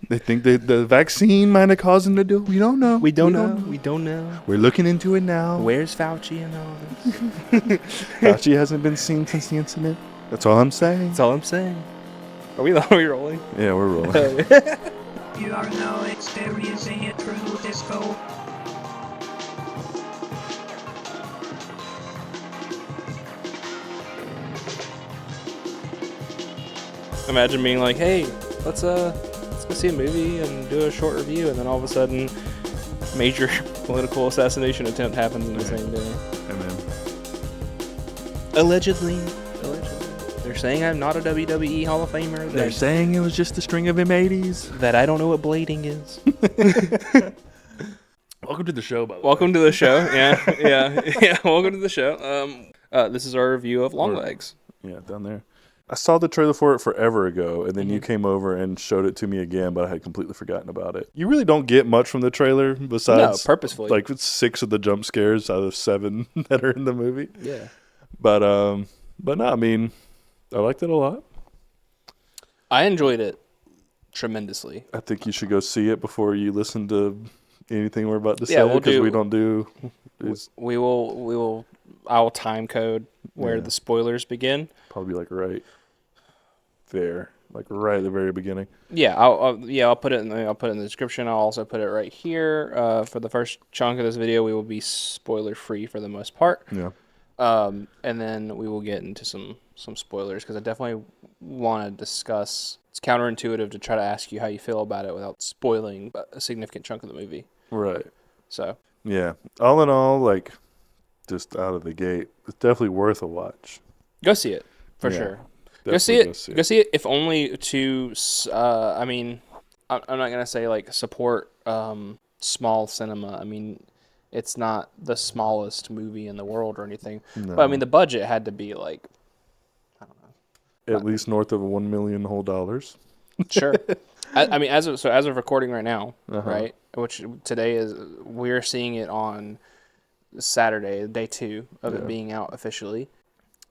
They think that the vaccine might have caused them to do it. We don't know. We don't know. We're looking into it now. Where's Fauci and all this? Fauci hasn't been seen since the incident. That's all I'm saying. That's all I'm saying. Are we rolling? Yeah, we're rolling. You are now experiencing EternalDisco. Imagine being like, hey, let's go see a movie and do a short review, and then all of a sudden, major political assassination attempt happens in the same day. And then Allegedly. They're saying I'm not a WWE Hall of Famer. they're saying it was just a string of M80s. That I don't know what blading is. Welcome to the show, by the way. Welcome to the show. Yeah. Welcome to the show. This is our review of Longlegs. Yeah, down there. I saw the trailer for it forever ago, and then you came over and showed it to me again, but I had completely forgotten about it. You really don't get much from the trailer besides purposefully. like 6 of the jump scares out of 7 that are in the movie. Yeah. But no, I mean, I liked it a lot. I enjoyed it tremendously. I think you should go see it before you listen to anything we're about to say, Yeah, because we don't do. We will. I will time code where the spoilers begin. Probably like right there, like right at the very beginning. Yeah, I'll put it in the description. I'll also put it right here. For the first chunk of this video, we will be spoiler free for the most part. Yeah. And then we will get into some spoilers, because I definitely want to discuss. It's counterintuitive to try to ask you how you feel about it without spoiling a significant chunk of the movie. Right. So. Yeah. All in all, like, just out of the gate, it's definitely worth a watch. Go see it for sure. Go see it. If only to. I mean, I'm not gonna say like support small cinema. I mean, it's not the smallest movie in the world or anything. No. But I mean, the budget had to be like, I don't know, at least north of $1 million whole dollars. Sure. I mean, as of recording right now, right? Which today is, we're seeing it on Saturday, day 2 of it being out officially.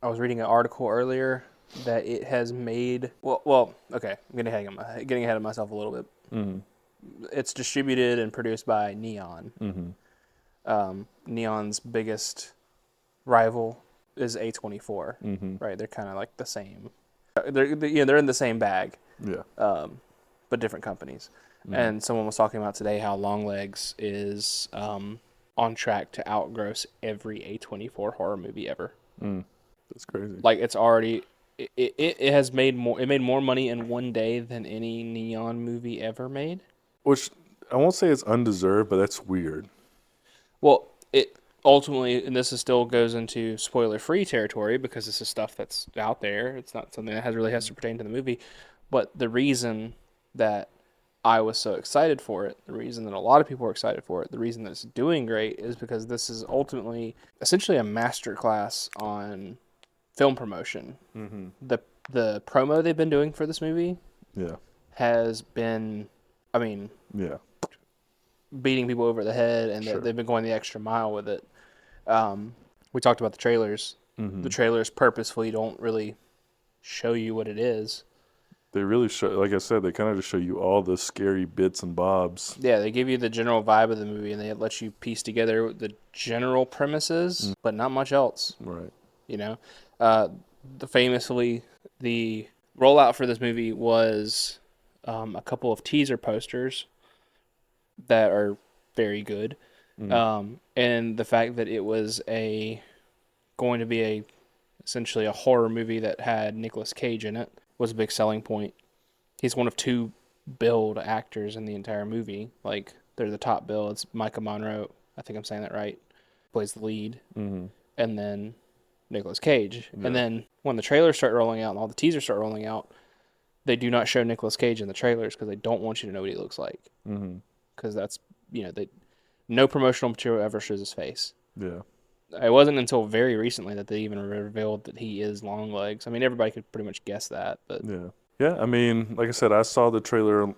I was reading an article earlier that it has made okay, I'm getting ahead of myself a little bit. Mm-hmm. It's distributed and produced by Neon. Mm-hmm. Neon's biggest rival is A24. Mm-hmm. Right? They're kind of like the same. They're in the same bag. Yeah. But different companies. Mm-hmm. And someone was talking about today how Longlegs is on track to outgross every A24 horror movie ever. That's crazy. Like, it's already it has made more. It made more money in one day than any Neon movie ever made. Which I won't say it's undeserved, but that's weird. Well, it ultimately, and this still goes into spoiler-free territory because this is stuff that's out there. It's not something that really has to pertain to the movie. But the reason that I was so excited for it, the reason that a lot of people are excited for it, the reason that it's doing great is because this is ultimately essentially a masterclass on film promotion. Mm-hmm. The promo they've been doing for this movie has been, I mean, beating people over the head, and they've been going the extra mile with it. We talked about the trailers. Mm-hmm. The trailers purposefully don't really show you what it is. They really show, like I said, they kind of just show you all the scary bits and bobs. Yeah, they give you the general vibe of the movie, and they let you piece together the general premises, but not much else. Right. You know? Famously, the rollout for this movie was a couple of teaser posters that are very good. Mm-hmm. And the fact that it was going to be essentially a horror movie that had Nicolas Cage in it was a big selling point. He's one of 2 billed actors in the entire movie. Like, they're the top bill. It's Micah Monroe, I think I'm saying that right, plays the lead. Mm-hmm. And then Nicolas Cage. Yeah. And then when the trailers start rolling out and all the teasers start rolling out, they do not show Nicolas Cage in the trailers because they don't want you to know what he looks like. Because that's, no promotional material ever shows his face. Yeah. It wasn't until very recently that they even revealed that he is Longlegs. I mean, everybody could pretty much guess that, but yeah. I mean, like I said, I saw the trailer.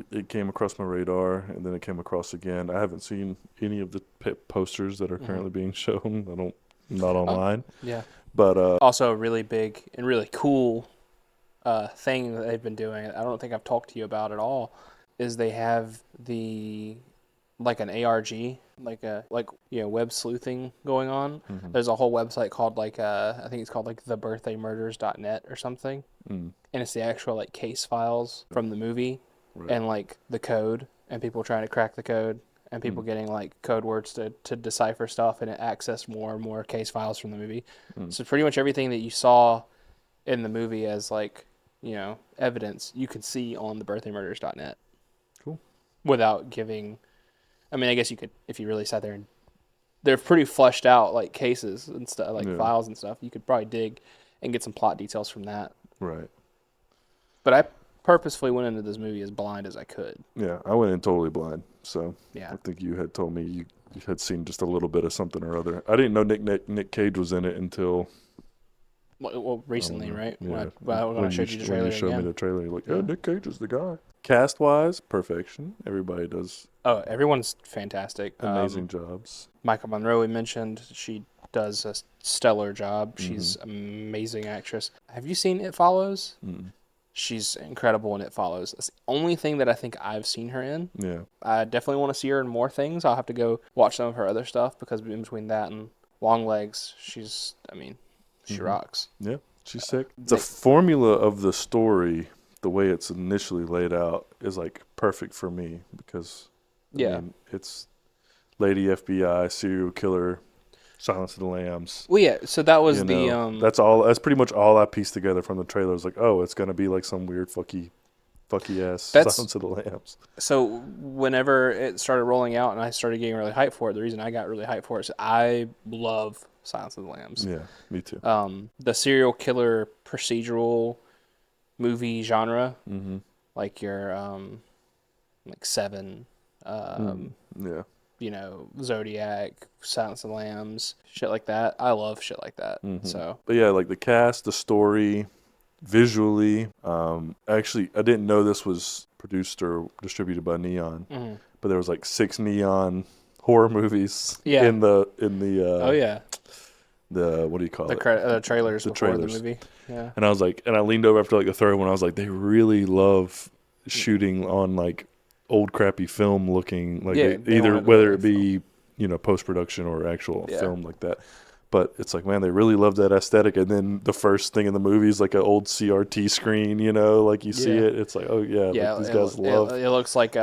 It came across my radar, and then it came across again. I haven't seen any of the posters that are currently being shown. Not online. Yeah, but also a really big and really cool thing that they've been doing. I don't think I've talked to you about at all. Is they have like an ARG, web sleuthing going on. Mm-hmm. There's a whole website called I think it's called like thebirthaymurders.net or something. And it's the actual like case files from the movie and like the code and people trying to crack the code and people getting like code words to decipher stuff, and it accessed more and more case files from the movie. So pretty much everything that you saw in the movie as like, evidence you can see on thebirthaymurders.net. Cool. Without giving, I mean, I guess you could, if you really sat there and they're pretty fleshed out like cases and stuff, like files and stuff. You could probably dig and get some plot details from that. Right. But I purposefully went into this movie as blind as I could. Yeah, I went in totally blind. So Yeah. I think you had told me you had seen just a little bit of something or other. I didn't know Nick Cage was in it until recently, right? Yeah. When I showed you the trailer when you showed again. me the trailer, you're like, yeah, Nick Cage is the guy. Cast wise, perfection. Everybody does Oh, everyone's fantastic. amazing jobs. Michael Monroe, we mentioned, she does a stellar job. She's an amazing actress. Have you seen It Follows? She's incredible in It Follows. That's the only thing that I think I've seen her in. Yeah. I definitely want to see her in more things. I'll have to go watch some of her other stuff because in between that and Longlegs, she rocks. Yeah, she's sick. The formula of the story, the way it's initially laid out, is like perfect for me because I mean, it's Lady FBI, serial killer, Silence of the Lambs. Well, yeah. So that was that's all. That's pretty much all I pieced together from the trailer. It's like, oh, it's gonna be like some weird fucky ass Silence of the Lambs. So whenever it started rolling out and I started getting really hyped for it, the reason I got really hyped for it is I love Silence of the Lambs. Yeah, me too. The serial killer procedural movie genre, like your like Seven, Zodiac, Silence of the Lambs, shit like that. I love shit like that. So, but yeah, like the cast, the story, visually. Actually, I didn't know this was produced or distributed by Neon, but there was like 6 Neon horror movies in the the what do you call it? The trailers the before trailers. the movie. Yeah. And I was like, and I leaned over after like the third one. I was like, they really love shooting on like old crappy film looking, like either whether it be post production or actual film like that. But it's like, man, they really love that aesthetic. And then the first thing in the movie is like an old CRT screen, like you see it. It's like, oh yeah, like these guys love. It looks like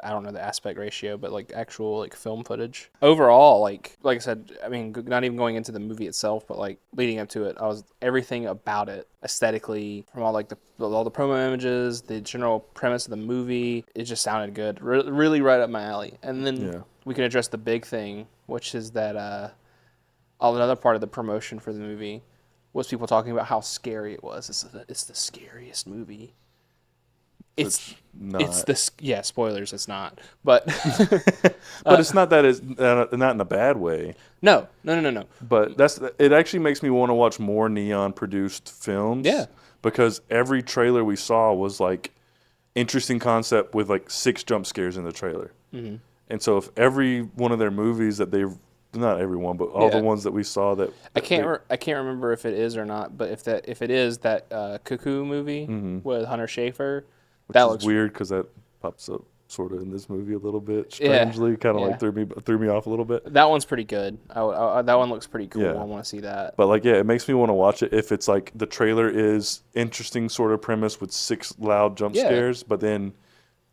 I don't know the aspect ratio, but like actual like film footage. Overall, like I said, I mean, not even going into the movie itself, but like leading up to it, everything about it aesthetically, from all like all the promo images, the general premise of the movie, it just sounded good, really right up my alley. And then we can address the big thing, which is that another part of the promotion for the movie was people talking about how scary it was. It's the scariest movie. It's spoilers. It's not, but but it's not that it's not in a bad way. No. But it actually makes me want to watch more Neon produced films. Yeah, because every trailer we saw was like interesting concept with like 6 jump scares in the trailer. And so if every one of their movies that they've not every one, but all the ones that we saw that I can't remember if it is or not, but if it is that Cuckoo movie with Hunter Schafer. That looks weird because that pops up sort of in this movie a little bit strangely, kind of like threw me off a little bit. That one's pretty good. That one looks pretty cool. I want to see that. But like, it makes me want to watch it if it's like the trailer is interesting sort of premise with 6 loud jump scares, but then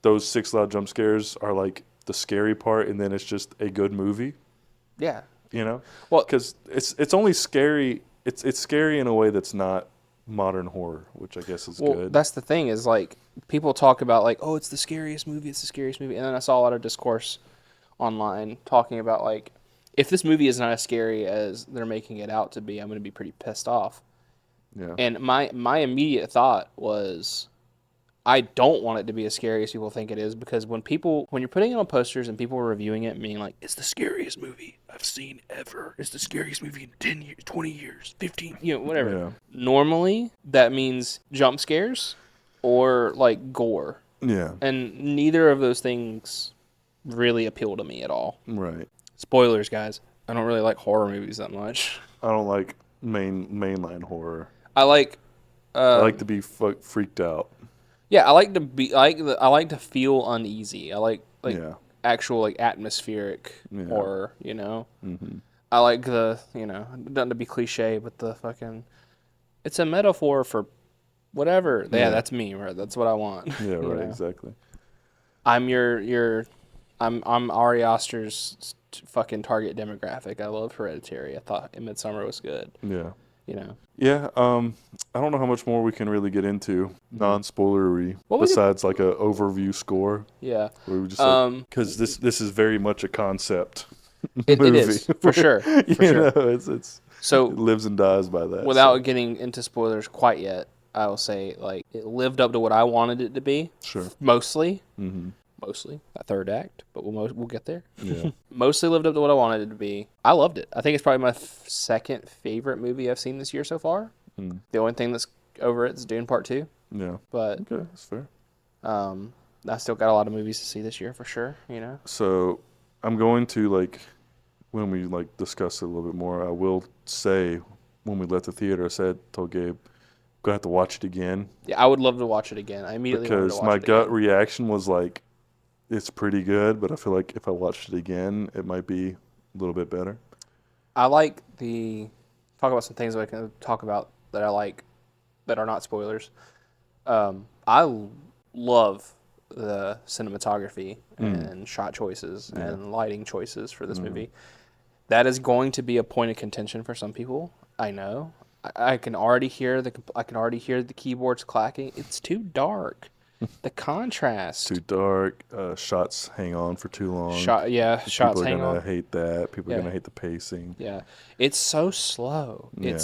those 6 loud jump scares are like the scary part, and then it's just a good movie. Yeah, well, because it's only scary. It's scary in a way that's not modern horror, which I guess is good. That's the thing is like people talk about like, oh, it's the scariest movie, and then I saw a lot of discourse online talking about like, if this movie is not as scary as they're making it out to be, I'm going to be pretty pissed off. Yeah. And my immediate thought was, I don't want it to be as scary as people think it is, because when you're putting it on posters and people are reviewing it, meaning like, it's the scariest movie I've seen ever. It's the scariest movie in 10 years, 20 years, 15, whatever. Yeah. Normally, that means jump scares or like gore. Yeah. And neither of those things really appeal to me at all. Right. Spoilers, guys. I don't really like horror movies that much. I don't like mainline horror. I like to be freaked out. Yeah, I like to be I like to feel uneasy. I like actual like atmospheric horror, you know. Mm-hmm. I like the, you know, not to be cliche, but the fucking it's a metaphor for whatever. Yeah, that's me, right? That's what I want. Yeah, right, know? Exactly. I'm I'm Ari Aster's fucking target demographic. I love Hereditary. I thought Midsommar was good. Yeah. You know. Yeah, I don't know how much more we can really get into non-spoilery besides like a overview score. Yeah. Where we just because this is very much a concept it movie. is for sure. For sure. It's so it lives and dies by that. Without getting into spoilers quite yet, I will say like it lived up to what I wanted it to be. Sure. Mostly. Mm-hmm. Mostly that third act, but we'll get there. Yeah. Mostly lived up to what I wanted it to be. I loved it. I think it's probably my second favorite movie I've seen this year so far. Mm. The only thing that's over it is Dune Part 2. Yeah. But okay, that's fair. I still got a lot of movies to see this year for sure, you know. So I'm going to like when we like discuss it a little bit more, I will say when we left the theater, I told Gabe, gonna have to watch it again. Yeah, I would love to watch it again. I immediately wanted to watch it again. Because my gut reaction was like, it's pretty good, but I feel like if I watched it again, it might be a little bit better. I like talk about some things that I can talk about that I like that are not spoilers. I love the cinematography and shot choices and lighting choices for this movie. That is going to be a point of contention for some people. I know. I can already hear the keyboards clacking. It's too dark. The contrast. Too dark. Shots hang on for too long. Shots hang on. People are gonna hate that. People are gonna hate the pacing. Yeah, it's so slow. Yeah.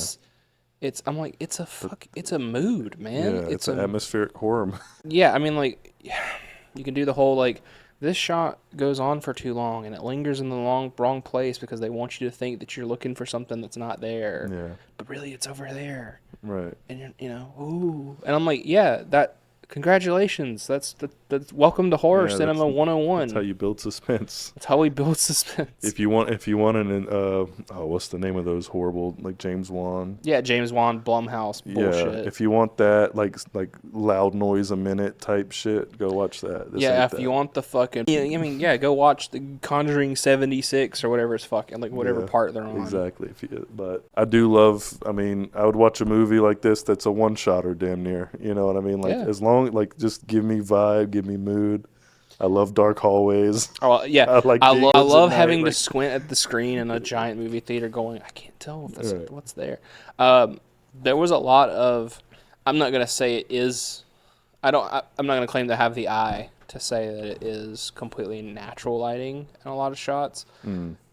I'm like, it's a mood, man. Yeah, it's an atmospheric horror. Yeah, I mean, like, you can do the whole like, this shot goes on for too long and it lingers in the wrong place because they want you to think that you're looking for something that's not there. Yeah. But really, it's over there. Right. And you know, ooh, and I'm like, yeah, that. Congratulations. That's welcome to horror cinema 101. That's how you build suspense. That's how we build suspense. If you want an what's the name of those horrible like James Wan? Yeah, James Wan Blumhouse bullshit. Yeah, if you want that like loud noise a minute type shit, go watch that. You want the fucking go watch the Conjuring 76 or whatever it's fucking like whatever part they're on. Exactly. But I do love. I mean, I would watch a movie like this that's a one-shotter damn near. You know what I mean? Like as long like just give me vibe, give me mood. I love dark hallways. Oh yeah, I love having to squint at the screen in a giant movie theater, going, I can't tell if that's what's there. There was a lot of. I'm not gonna say it is. I'm not gonna claim to have the eye to say that it is completely natural lighting in a lot of shots.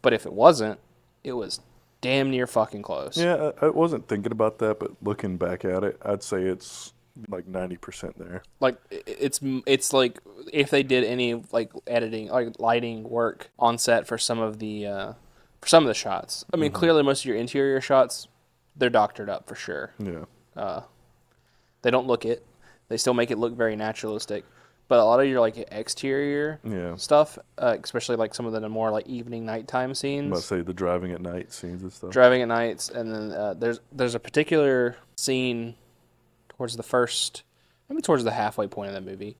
But if it wasn't, it was damn near fucking close. Yeah, I wasn't thinking about that, but looking back at it, I'd say it's like 90% there. Like it's like if they did any like editing, like lighting work on set for some of the shots. I mean, clearly most of your interior shots, they're doctored up for sure. Yeah. They don't look it. They still make it look very naturalistic. But a lot of your like exterior stuff, especially like some of the more like evening nighttime scenes. I'm about to say the driving at night scenes and stuff. Driving at nights, and then there's a particular scene towards the halfway point of the movie,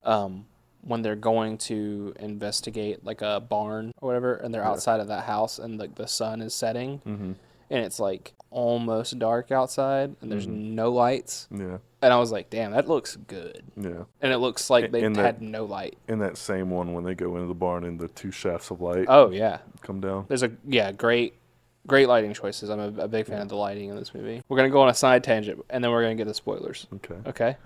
when they're going to investigate like a barn or whatever, and they're outside of that house, and the sun is setting, and it's like almost dark outside, and there's no lights. Yeah. And I was like, damn, that looks good. Yeah. And it looks like they had no light. In that same one, when they go into the barn and the two shafts of light. Oh yeah. Come down. There's great lighting choices. I'm a big fan of the lighting in this movie. We're gonna go on a side tangent, and then we're gonna get the spoilers. Okay.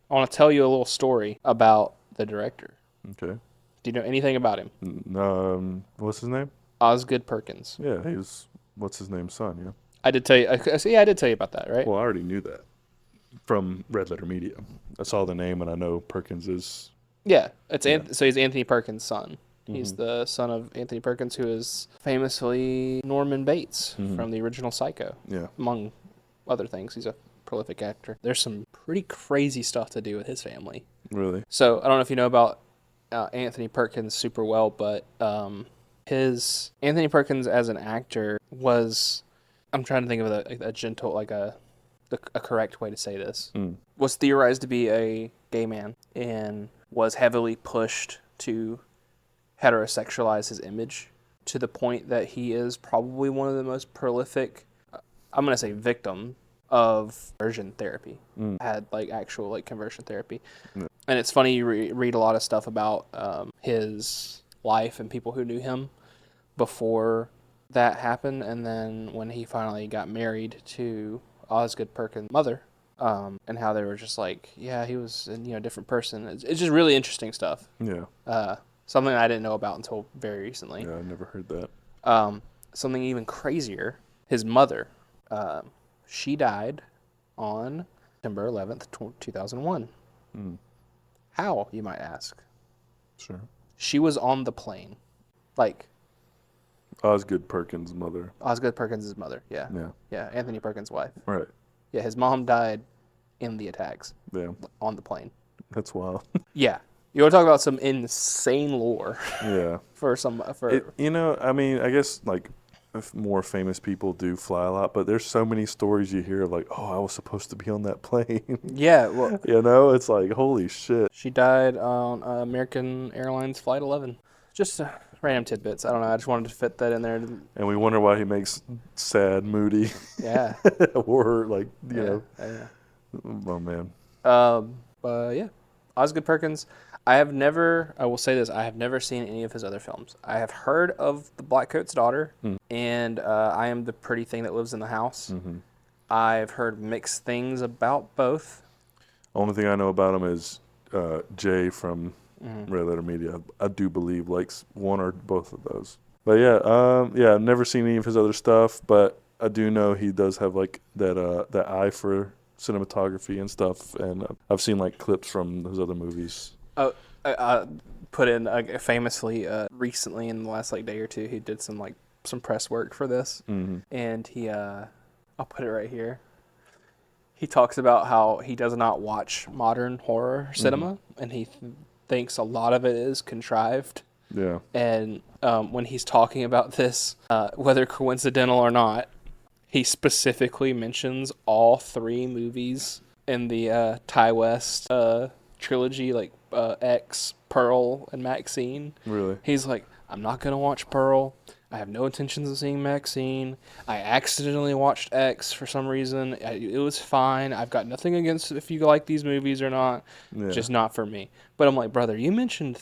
I want to tell you a little story about the director. Okay. Do you know anything about him? What's his name? Osgood Perkins. Yeah, he was. What's his name's son? Yeah. I did tell you. I did tell you about that, right? Well, I already knew that from Red Letter Media. I saw the name, and I know Perkins is. Yeah, so he's Anthony Perkins' son. He's the son of Anthony Perkins, who is famously Norman Bates from the original Psycho. Yeah. Among other things, he's a prolific actor. There's some pretty crazy stuff to do with his family. Really? So I don't know if you know about Anthony Perkins super well, but Anthony Perkins as an actor was, I'm trying to think of a gentle, like a a correct way to say this, was theorized to be a gay man and was heavily pushed to heterosexualize his image to the point that he is probably one of the most prolific, I'm going to say victim of conversion therapy. Had like actual like conversion therapy. And it's funny, you read a lot of stuff about his life and people who knew him before that happened, and then when he finally got married to Osgood Perkins' mother, and how they were just like, yeah, he was a different person. It's just really interesting stuff. Yeah. Something I didn't know about until very recently. Yeah, I never heard that. Something even crazier, his mother, she died on September 11th, 2001. How, you might ask? Sure. She was on the plane. Like, Osgood Perkins' mother. Osgood Perkins' mother, yeah. Yeah. Yeah, Anthony Perkins' wife. Right. Yeah, his mom died in the attacks. Yeah. On the plane. That's wild. Yeah. You want to talk about some insane lore. Yeah. I mean, I guess, like, more famous people do fly a lot, but there's so many stories you hear of, like, oh, I was supposed to be on that plane. Yeah, well. It's like, holy shit. She died on American Airlines Flight 11. Just random tidbits. I don't know. I just wanted to fit that in there. And we wonder why he makes sad, moody. Yeah. Or, like, you know. Yeah. Oh, man. Yeah. Osgood Perkins. I will say this, I have never seen any of his other films. I have heard of The Blackcoat's Daughter and I Am the Pretty Thing That Lives in the House. I've heard mixed things about both. Only thing I know about him is Jay from Red Letter Media. I do believe likes one or both of those. But yeah, I've never seen any of his other stuff, but I do know he does have like that eye for cinematography and stuff, and I've seen like clips from his other movies. Oh, put in famously recently in the last like day or two, he did some press work for this, and he I'll put it right here. He talks about how he does not watch modern horror cinema, and he thinks a lot of it is contrived. Yeah. And when he's talking about this, whether coincidental or not, he specifically mentions all three movies in the Ty West trilogy, like X, Pearl, and Maxine. Really? He's like, I'm not going to watch Pearl. I have no intentions of seeing Maxine. I accidentally watched X for some reason. It was fine. I've got nothing against if you like these movies or not. Yeah. Just not for me. But I'm like, brother, you mentioned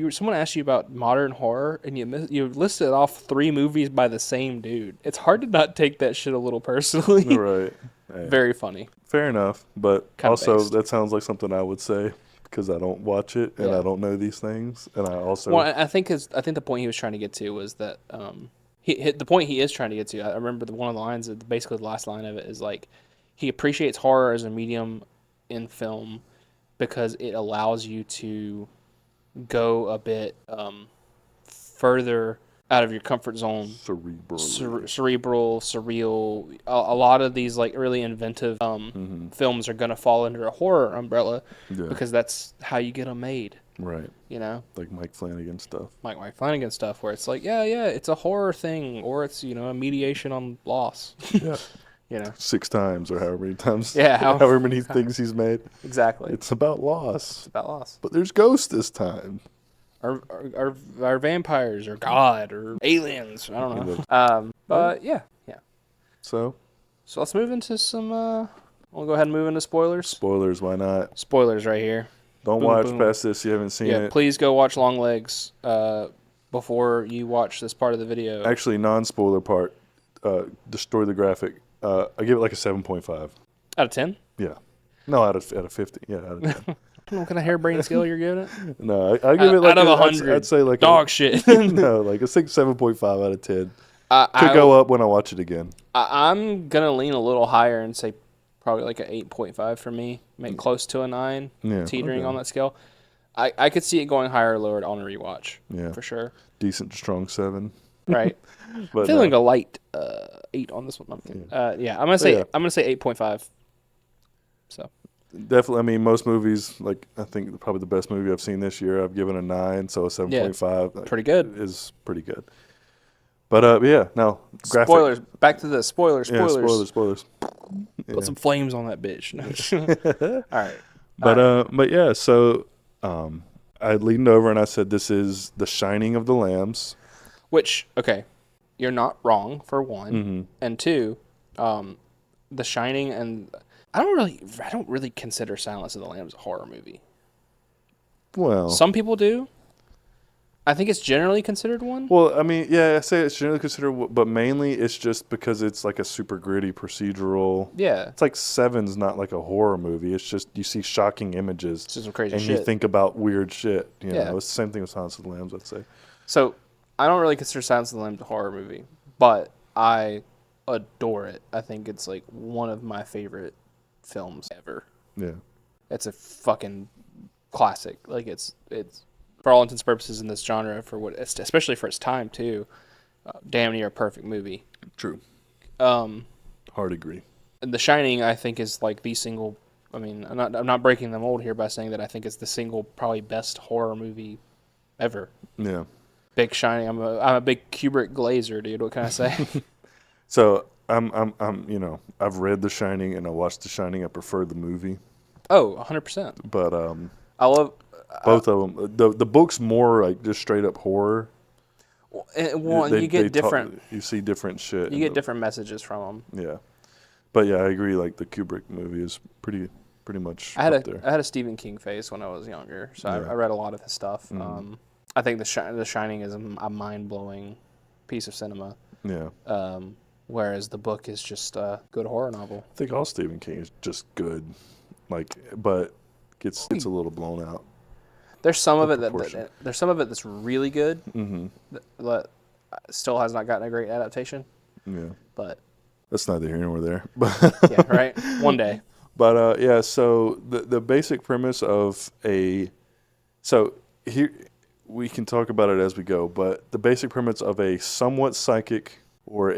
someone asked you about modern horror, and you listed off three movies by the same dude. It's hard to not take that shit a little personally. Right. Hey. Very funny. Fair enough, but also that sounds like something I would say because I don't watch it and I don't know these things, and I also. Well, I think the point he was trying to get to was that the point he is trying to get to. I remember one of the lines, basically the last line of it is like, he appreciates horror as a medium in film because it allows you to go a bit further out of your comfort zone. Cerebral, surreal. A lot of these like really inventive films are going to fall under a horror umbrella because that's how you get them made. Right. You know? Like Mike Flanagan stuff. Mike Flanagan stuff where it's like, yeah, it's a horror thing, or it's, a mediation on loss. Yeah. 6 times or however many times. Yeah. However many things he's made. Exactly. It's about loss. But there's ghosts this time. Are vampires or God or aliens? I don't know. But yeah. So let's move into some. We'll go ahead and move into spoilers. Spoilers, why not? Spoilers right here. Don't watch past this. You haven't seen it. Yeah, please go watch Longlegs before you watch this part of the video. Actually, non-spoiler part. Destroy the graphic. I give it like a 7.5. Out of 10? Yeah. No, out of 50. Yeah, out of 10. I don't know what kind of harebrained scale you're giving it. No, I give it like out of 100. I'd say like dog shit. No, like a 7.5 out of 10. Could go up when I watch it again. I'm gonna lean a little higher and say probably like an 8.5 for me, make close to a 9. Teetering on that scale. I could see it going higher or lower on a rewatch. Yeah, for sure. Decent, strong 7. Right. But feeling a light 8 on this one. I'm gonna say 8.5. So. Definitely. I mean, most movies, like I think probably the best movie I've seen this year, I've given a 9, so a 7.5. Pretty good. Is pretty good. But now graphic. Spoilers. Back to the spoilers. Yeah, spoilers. Put some flames on that bitch. All right. But yeah, so I leaned over and I said, "This is The Shining of the Lambs." Which, okay, you're not wrong for one, and two, The Shining, and I don't really consider Silence of the Lambs a horror movie. Well, some people do. I think it's generally considered one. Well, I mean, yeah, I say it's generally considered, but mainly it's just because it's like a super gritty procedural. Yeah. It's like Seven's not like a horror movie. It's just you see shocking images. It's just some crazy and shit. You think about weird shit. You Yeah. know, it's the same thing with Silence of the Lambs, I'd say. So, I don't really consider Silence of the Lambs a horror movie, but I adore it. I think it's like one of my favorite films ever. Yeah. It's a fucking classic. Like it's for all intents and purposes in this genre, especially for its time too, damn near a perfect movie. True. Hard agree. The Shining, I think, is like the single. I mean, I'm not breaking the mold here by saying that I think it's the single probably best horror movie ever. Yeah. Big Shining. I'm a big Kubrick glazer, dude. What can I say? So I'm I've read The Shining and I watched The Shining. I prefer the movie. Oh, 100%. But I love both of them. The book's more like just straight up horror. Well, you get different. You see different shit. You get different messages from them. Yeah, but yeah, I agree. Like the Kubrick movie is pretty much up there. I had a Stephen King phase when I was younger, so Yeah. I read a lot of his stuff. Mm-hmm. I think The Shining is a mind blowing piece of cinema. Yeah. Whereas the book is just a good horror novel. I think all Stephen King is just good, but gets a little blown out. There's some of it that's really good. Mm-hmm. That still has not gotten a great adaptation. Yeah. But that's neither here nor there. yeah, right. One day. But yeah. So the basic premise of here we can talk about it as we go. But the basic premise of a somewhat psychic or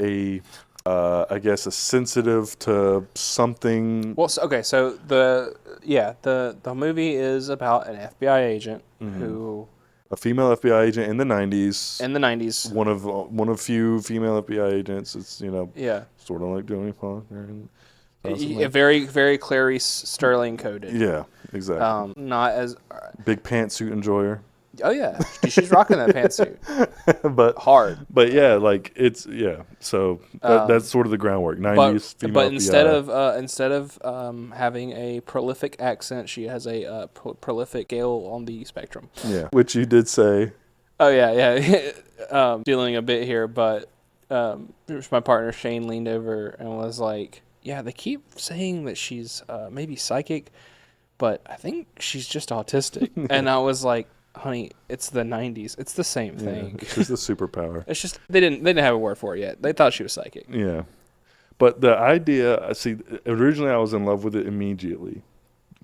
I guess a sensitive to something. Well, so the movie is about an FBI agent who, a female FBI agent in the 90s. In the 90s, one of few female FBI agents. It's sort of like Jodie Foster. Very very Clarice Sterling coded. Yeah, exactly. Not as big pantsuit enjoyer. Oh yeah, she's rocking that pantsuit. But hard. But yeah, like it's So that's sort of the groundwork. 90s female. But instead of having a prolific accent, she has a prolific scale on the spectrum. Yeah, which you did say. Oh yeah. Dealing a bit here, but my partner Shane leaned over and was like, "Yeah, they keep saying that she's maybe psychic, but I think she's just autistic." And I was like, honey, it's the 90s. It's the same thing. It's just a superpower. It's just they didn't have a word for it yet. They thought she was psychic. Yeah. But the idea, originally I was in love with it immediately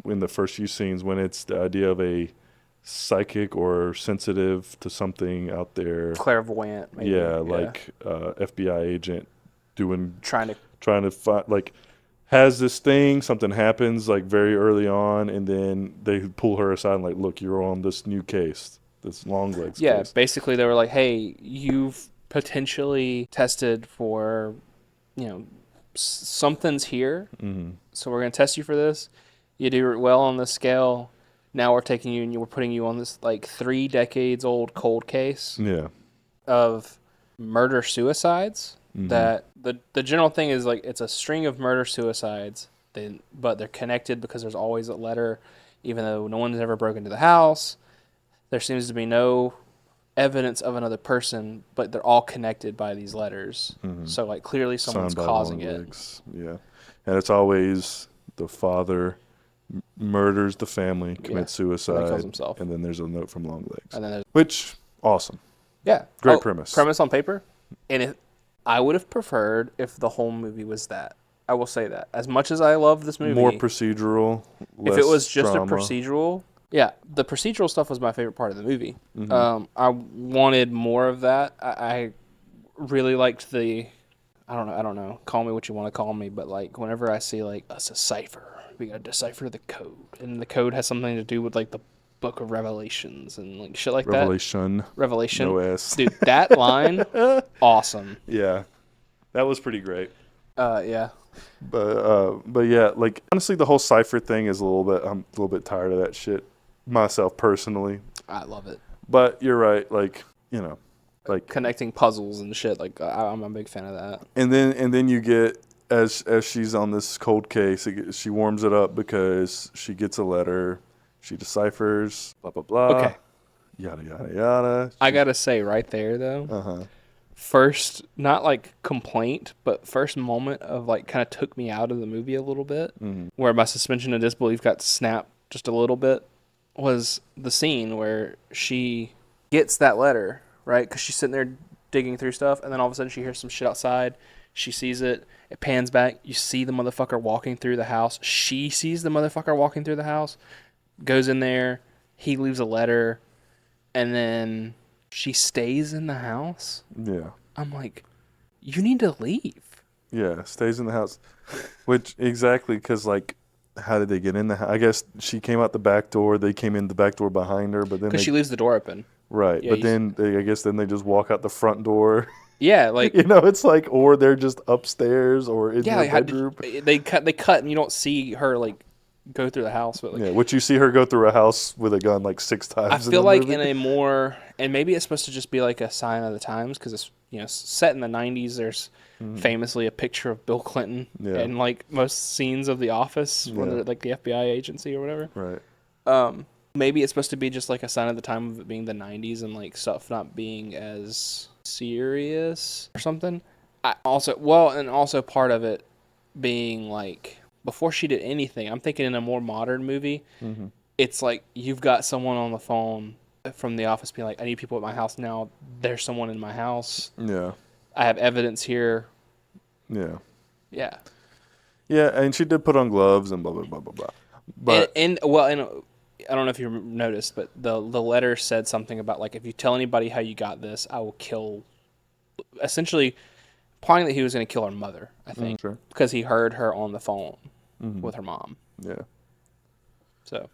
in the first few scenes when it's the idea of a psychic or sensitive to something out there. Clairvoyant, maybe. Yeah, like FBI agent trying to find, has this thing, something happens very early on, and then they pull her aside and look, you're on this new case, this LONGLEGS case. Yeah, basically they were like, hey, you've potentially tested for, something's here, so we're going to test you for this. You do well on this scale. Now we're taking you and we're putting you on this 3 decades old cold case of murder-suicides. That the general thing is it's a string of murder-suicides, but they're connected because there's always a letter, even though no one's ever broken into the house. There seems to be no evidence of another person, but they're all connected by these letters. So clearly someone's causing it. Yeah, and it's always the father murders the family, commits suicide, and kills himself, and then there's a note from LONGLEGS. And then which awesome. Yeah, great premise. Premise on paper, and I would have preferred if the whole movie was that. I will say that. As much as I love this movie, more procedural. If it was just drama. a procedural, the procedural stuff was my favorite part of the movie. I wanted more of that. I really liked the. I don't know. Call me what you want to call me, but whenever I see us a cipher, we gotta decipher the code, and the code has something to do with the Book of Revelations and shit like Revelation. No S. Dude, that line, awesome. Yeah, that was pretty great. Yeah. But yeah, like honestly, the whole cipher thing is I'm a little bit tired of that shit myself personally. I love it. But you're right, like like connecting puzzles and shit. Like I'm a big fan of that. And then you get as she's on this cold case, she warms it up because she gets a letter, she deciphers, blah blah blah. Okay. Yada yada yada. I gotta say right there though. First, not like complaint, but first moment of like kind of took me out of the movie a little bit, where my suspension of disbelief got snapped just a little bit, was the scene where she gets that letter, right? Because she's sitting there digging through stuff, and then all of a sudden she hears some shit outside. She sees it. It pans back. You see the motherfucker walking through the house. She sees the motherfucker walking through the house, goes in there. He leaves a letter, and then she stays in the house. Yeah. I'm like, you need to leave. Yeah, stays in the house. Which, exactly, because, like, how did they get in the house? I guess she came out the back door. They came in the back door behind her, but then because she leaves the door open. Right, yeah, but then I guess they just walk out the front door. Yeah, like it's like, or they're just upstairs or in the bedroom. They cut, and you don't see her like go through the house. But like, which you see her go through a house with a gun like 6 times. I feel like in a more, and maybe it's supposed to just be like a sign of the times because it's set in the 90s. There's famously a picture of Bill Clinton in like most scenes of The Office when they're like the FBI agency or whatever. Right. Maybe it's supposed to be just like a sign of the time of it being the 90s and like stuff not being as serious or something. Also part of it being like before she did anything, I'm thinking in a more modern movie, it's like you've got someone on the phone from the office being like, I need people at my house now. There's someone in my house. Yeah. I have evidence here. Yeah. Yeah. Yeah, and she did put on gloves and blah, blah, blah, blah, blah. But and I don't know if you noticed, but the letter said something about like, if you tell anybody how you got this, I will kill. Essentially, implying that he was going to kill her mother. I think because he heard her on the phone with her mom. Yeah. So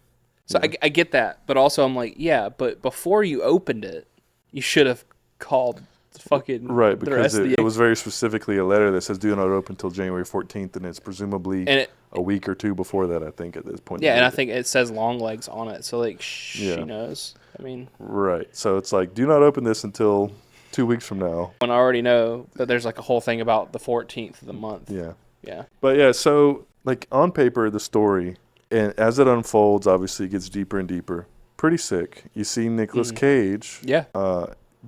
I get that, but also I'm like, yeah, but before you opened it, you should have called fucking right, because it was very specifically a letter that says do not open until January 14th, and it's presumably a week or two before that, I think, at this point. Yeah, and I think it says Longlegs on it, so like she knows. I mean, right. So it's like, do not open this until 2 weeks from now. When I already know that there's like a whole thing about the 14th of the month. Yeah. Yeah. But yeah, so like on paper, the story, and as it unfolds, obviously it gets deeper and deeper. Pretty sick. You see Nicolas Cage. Yeah.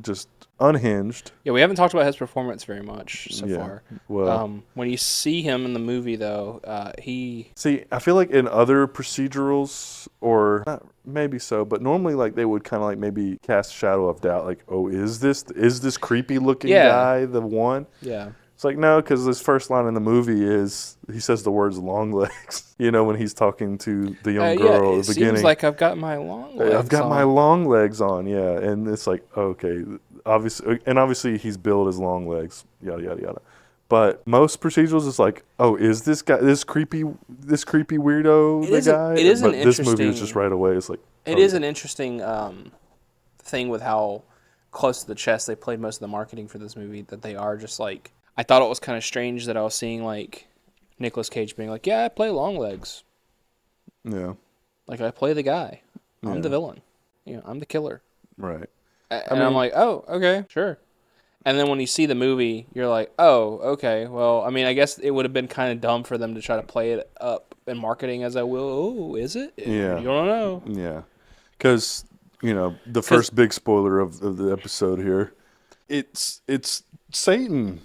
Just unhinged. Yeah, we haven't talked about his performance very much so far. Well, when you see him in the movie, though, I feel like in other procedurals, or not, maybe so, but normally like they would kind of like maybe cast a shadow of doubt, like, oh, is this creepy looking guy the one? Yeah. It's like, no, because his first line in the movie is, he says the words long legs, when he's talking to the young girl at the beginning. Seems like I've got my long legs I've got my long legs on, yeah. And it's like, okay, obviously he's billed as long legs, yada, yada, yada. But most procedurals is like, oh, is this guy, this creepy weirdo guy? But this movie is just right away. It's like, it is an interesting thing with how close to the chest they played most of the marketing for this movie, that they are just like, I thought it was kind of strange that I was seeing like Nicolas Cage being like, yeah, I play Longlegs. Yeah. Like, I play the guy. I'm the villain. I'm the killer. Right. And I'm like, oh, okay, sure. And then when you see the movie, you're like, oh, okay. Well, I mean, I guess it would have been kind of dumb for them to try to play it up in marketing as I will. Oh, is it? Yeah. You don't know. Yeah. Because, the first big spoiler of the episode here, it's Satan.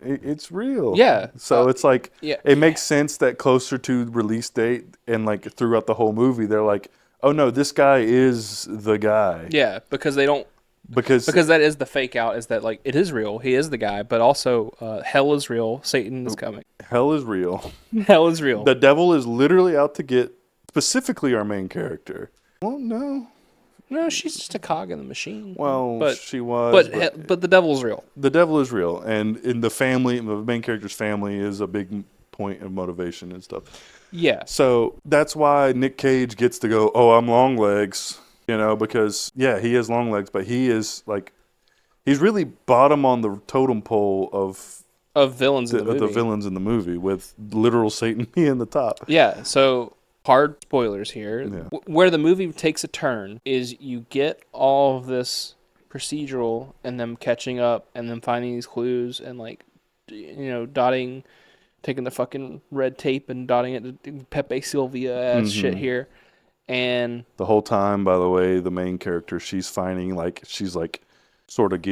It's real. Yeah. So it's like, it makes sense that closer to release date and like throughout the whole movie, they're like, oh no, this guy is the guy. Yeah, because they don't. Because that is the fake out, is that like it is real. He is the guy, but also hell is real. Satan is coming. Hell is real. Hell is real. The devil is literally out to get specifically our main character. Well, no. No, she's just a cog in the machine. Well, but she was. But the devil's real. The devil is real. And in the family, the main character's family is a big point of motivation and stuff. Yeah. So that's why Nick Cage gets to go, oh, I'm long legs, because, yeah, he is long legs, but he is like, he's really bottom on the totem pole of of villains in the movie. The villains in the movie, with literal Satan being the top. Yeah, so hard spoilers here. Yeah. Where the movie takes a turn is you get all of this procedural and them catching up and them finding these clues and, like, you know, taking the fucking red tape and dotting it to Pepe Sylvia ass shit here. And the whole time, by the way, the main character, she's finding, like, she's like sort of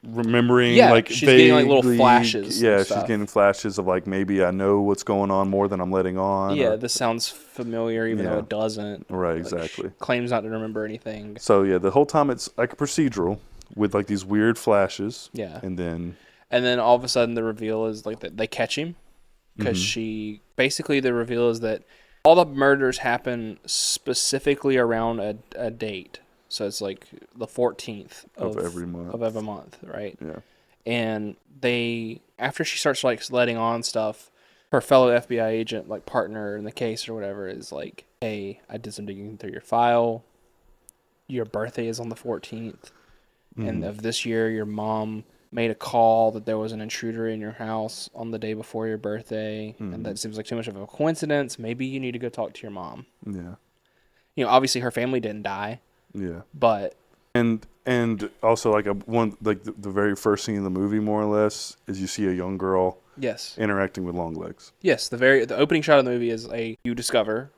remembering, like, she's getting like little flashes. Yeah, she's getting flashes of, like, maybe I know what's going on more than I'm letting on. Yeah, this sounds familiar even though it doesn't. Right, like, exactly. Claims not to remember anything. So yeah, the whole time it's like a procedural with, like, these weird flashes. Yeah. And then all of a sudden the reveal is like that they catch him because the reveal is that all the murders happen specifically around a date. So it's like the 14th of every month. Right? Yeah. And after she starts, like, letting on stuff, her fellow FBI agent, like, partner in the case or whatever, is like, hey, I did some digging through your file. Your birthday is on the 14th. And of this year, your mom made a call that there was an intruder in your house on the day before your birthday. And that seems like too much of a coincidence. Maybe you need to go talk to your mom. Yeah. You know, obviously her family didn't die. Yeah. But and also, like, the very first scene in the movie, more or less, is you see a young girl interacting with Longlegs. Yes, the opening shot of the movie is you discover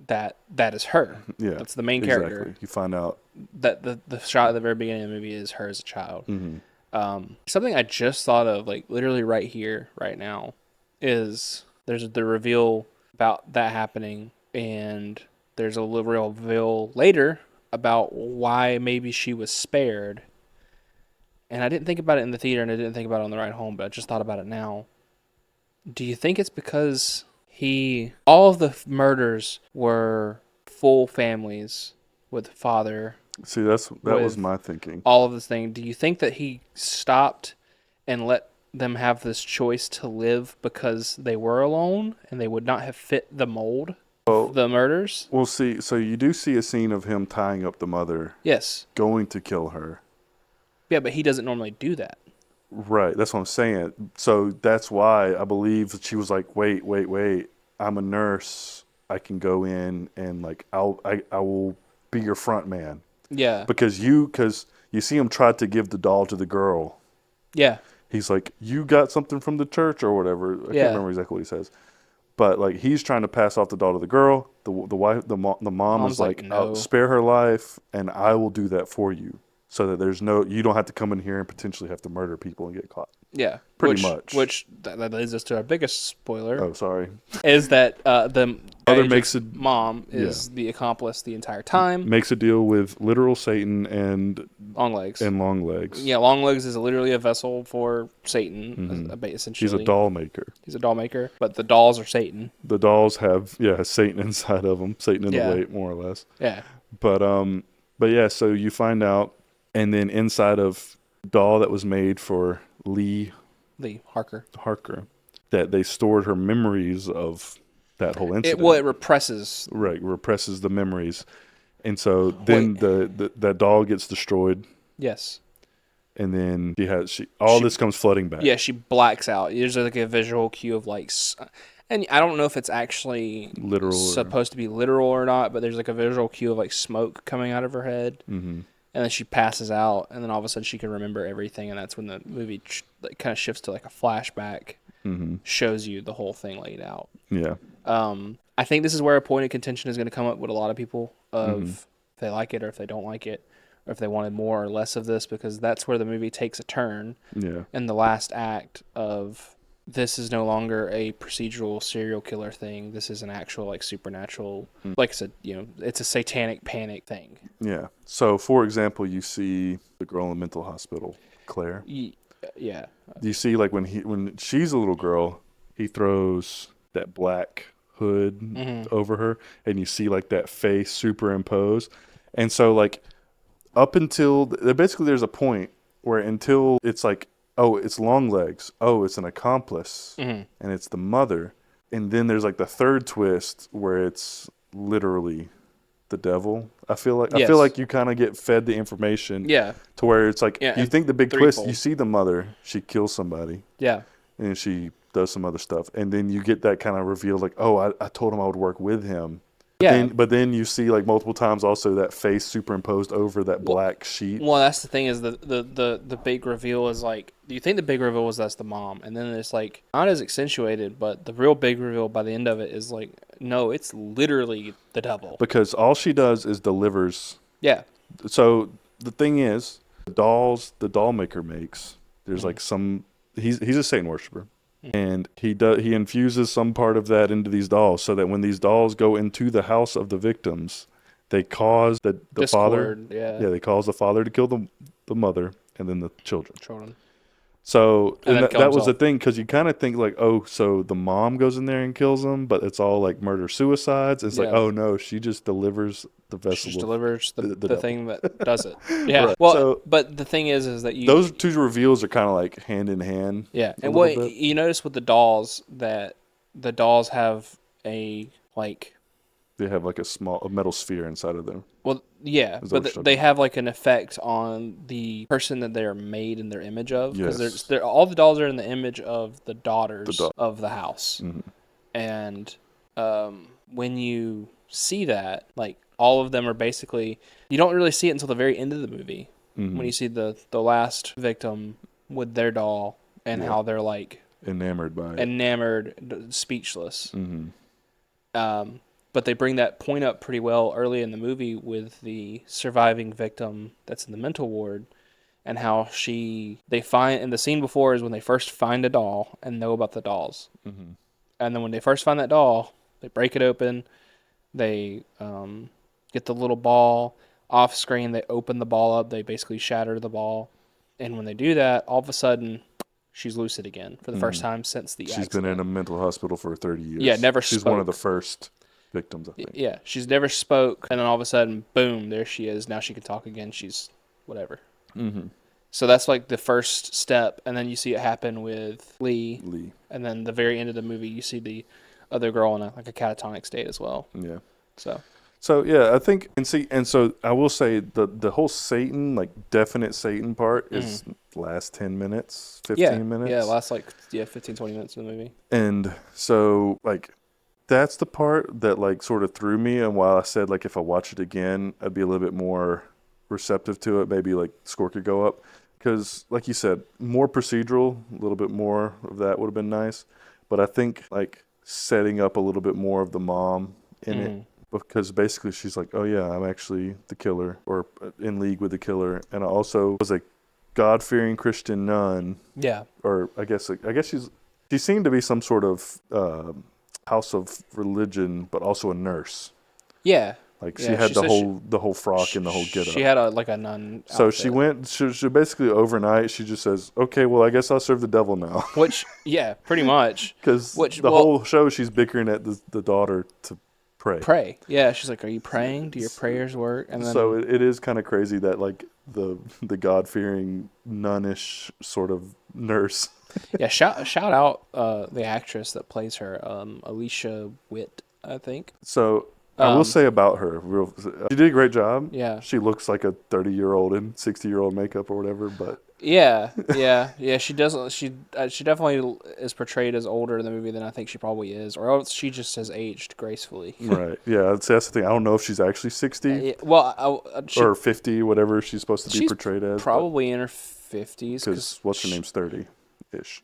that is her. Yeah. That's the main character. Exactly. You find out that the shot at the very beginning of the movie is her as a child. Something I just thought of, like, literally right here, right now, is there's the reveal about that happening, and there's a little reveal later about why maybe she was spared. And I didn't think about it in the theater, and I didn't think about it on the ride home, but I just thought about it now. Do you think it's because all of the murders were full families with father? See, that was my thinking. All of this thing. Do you think that he stopped and let them have this choice to live because they were alone and they would not have fit the mold of the murders? We'll see. So you do see a scene of him tying up the mother. Yes. Going to kill her. Yeah, but he doesn't normally do that. Right. That's what I'm saying. So that's why I believe that she was like, wait. I'm a nurse. I can go in and, like, I will be your front man. Yeah. Because you see him try to give the doll to the girl. Yeah. He's like, you got something from the church or whatever. I can't remember exactly what he says. But, like, he's trying to pass off the doll to the girl. The wife, the mom is like, no. I'll spare her life, and I will do that for you, so that you don't have to come in here and potentially have to murder people and get caught. Yeah, pretty much. Which that leads us to our biggest spoiler. Oh, sorry. Is that the mother mom is the accomplice the entire time. Makes a deal with literal Satan and Longlegs. Yeah, Longlegs is literally a vessel for Satan, essentially. He's a doll maker. But the dolls are Satan. The dolls have Satan inside of them, Satan in the weight, more or less. Yeah. But yeah, so you find out, and then inside of doll that was made for Lee Harker, that they stored her memories of that whole incident. It represses. Right, represses the memories. And so then that doll gets destroyed. Yes. And then this comes flooding back. Yeah, she blacks out. There's like a visual cue of, like, and I don't know if it's actually supposed to be literal or not, but there's, like, a visual cue of, like, smoke coming out of her head. Mm-hmm. And then she passes out, and then all of a sudden she can remember everything, and that's when the movie kind of shifts to, like, a flashback, shows you the whole thing laid out. Yeah. I think this is where a point of contention is going to come up with a lot of people of if they like it or if they don't like it, or if they wanted more or less of this, because that's where the movie takes a turn. Yeah. In the last act of this is no longer a procedural serial killer thing. This is an actual, like, supernatural, like I said, it's a satanic panic thing. Yeah. So, for example, you see the girl in the mental hospital, Claire. Yeah. You see, like, when she's a little girl, he throws that black hood over her, and you see, like, that face superimposed. And so, like, up until basically there's a point where until it's like, oh, it's Longlegs. Oh, it's an accomplice. And it's the mother. And then there's, like, the third twist where it's literally the devil. I feel like you kind of get fed the information. Yeah. To where it's like, you think the big twist, threefold. you see the mother, she kills somebody. Yeah. and she does some other stuff, and then you get that kind of reveal, like, oh, I told him I would work with him. Yeah. But then you see like multiple times also that face superimposed over that black sheet. Well, that's the thing is the big reveal is like, you think the big reveal was that's the mom, and then it's like not as accentuated, but the real big reveal by the end of it is like, no, it's literally the devil. Because all she does is delivers. Yeah. So the thing is, the doll maker makes. There's like some. He's a Satan worshiper. And he infuses some part of that into these dolls, so that when these dolls go into the house of the victims, they cause the father. Yeah, they cause the father to kill the mother and then the children. So and that was the thing, because you kind of think like, oh, so the mom goes in there and kills them, but it's all like murder suicides. It's like, oh no, she just delivers the vessel. She just delivers the thing that does it. Yeah. Right. Well, but the thing is that those two reveals are kind of like hand in hand. Yeah, and what you notice with the dolls, that the dolls have a like. They have like a metal sphere inside of them. Well, yeah, but they have like an effect on the person that they are made in their image of. Because all the dolls are in the image of the daughters of the house. Mm-hmm. And when you see that, like all of them are basically, you don't really see it until the very end of the movie. Mm-hmm. When you see the last victim with their doll and how they're like enamored by it. Speechless. Mm-hmm. But they bring that point up pretty well early in the movie with the surviving victim that's in the mental ward, and how they find, in the scene before is when they first find a doll and know about the dolls. Mm-hmm. And then when they first find that doll, they break it open, they get the little ball off screen, they open the ball up, they basically shatter the ball. And when they do that, all of a sudden, she's lucid again for the first time since the accident. She's been in a mental hospital for 30 years. Yeah, never She's spoke. One of the first victims, I think. Yeah, she's never spoke, and then all of a sudden, boom, there she is. Now she can talk again. She's whatever. Mm-hmm. So that's like the first step, and then you see it happen with Lee. And then the very end of the movie, you see the other girl in a catatonic state as well. Yeah. So yeah, I think, and so I will say the whole Satan, like definite Satan part is last 10 minutes, 15 minutes. Yeah, last 15, 20 minutes of the movie. And so like, that's the part that like sort of threw me, and while I said like if I watch it again I'd be a little bit more receptive to it, maybe like score could go up, because like you said, more procedural, a little bit more of that would have been nice. But I think like setting up a little bit more of the mom in it, because basically she's like, oh yeah, I'm actually the killer, or in league with the killer, and I also was a God-fearing Christian nun. Yeah. Or I guess she seemed to be some sort of house of religion, but also a nurse. Yeah, like she had the whole frock and the whole get up. She had a nun. So outfit. She went. She basically overnight. She just says, "Okay, well, I guess I'll serve the devil now." Which, yeah, pretty much. Because whole show, she's bickering at the daughter to pray. Yeah, she's like, "Are you praying? Do your prayers work?" And then, so it is kind of crazy that like the God-fearing nunnish sort of nurse. Yeah, shout out the actress that plays her, Alicia Witt, I think. So I will say about her, she did a great job. Yeah, she looks like a 30-year-old in 60-year-old makeup or whatever. But yeah, she doesn't. She definitely is portrayed as older in the movie than I think she probably is, or else she just has aged gracefully. Right. Yeah, that's the thing. I don't know if she's actually 60. Or 50, whatever she's supposed to be portrayed as. Probably in her 50s. Because what's her name's 30.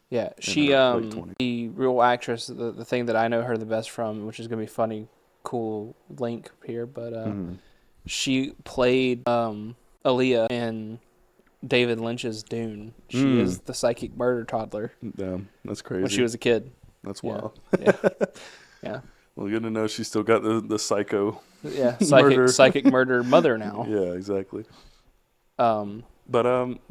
Yeah, she the real actress, the thing that I know her the best from, which is gonna be funny, cool link here, but she played Aaliyah in David Lynch's Dune. She is the psychic murder toddler. Damn, that's crazy. When she was a kid. That's wild. Yeah. Well, good to know she's still got the psycho. Yeah, psychic murder mother now. Yeah, exactly. But